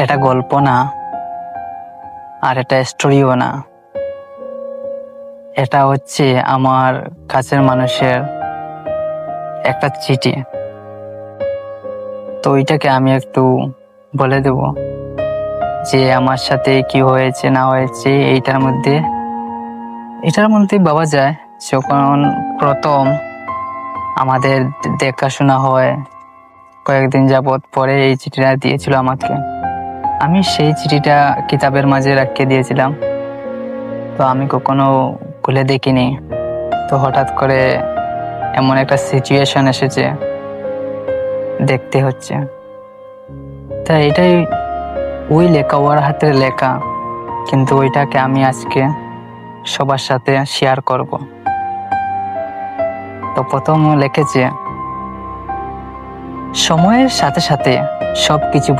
এটা গল্প না, আর এটা স্টোরিও না। এটা হচ্ছে আমার কাছের মানুষের একটা চিঠি। তো ওইটাকে আমি একটু বলে দেব যে আমার সাথে কি হয়েছে না হয়েছে। এটার মধ্যে ভাবা যায় যখন প্রথম আমাদের দেখাশোনা হয়, কয়েকদিন যাবৎ পরে এই চিঠিটা দিয়েছিল আমাকে। আমি সেই চিঠিটা কিতাবের মাঝে রাখিয়ে দিয়েছিলাম, তো আমি কখনো খুলে দেখিনি। তো হঠাৎ করে এমন একটা সিচুয়েশন এসেছে, দেখতে হচ্ছে। তাই এটাই ওই লেখা, ওর হাতের লেখা, কিন্তু ওইটাকে আমি আজকে সবার সাথে শেয়ার করব। তো প্রথম লিখেছে, সময়ের সাথে সাথে সবকিছু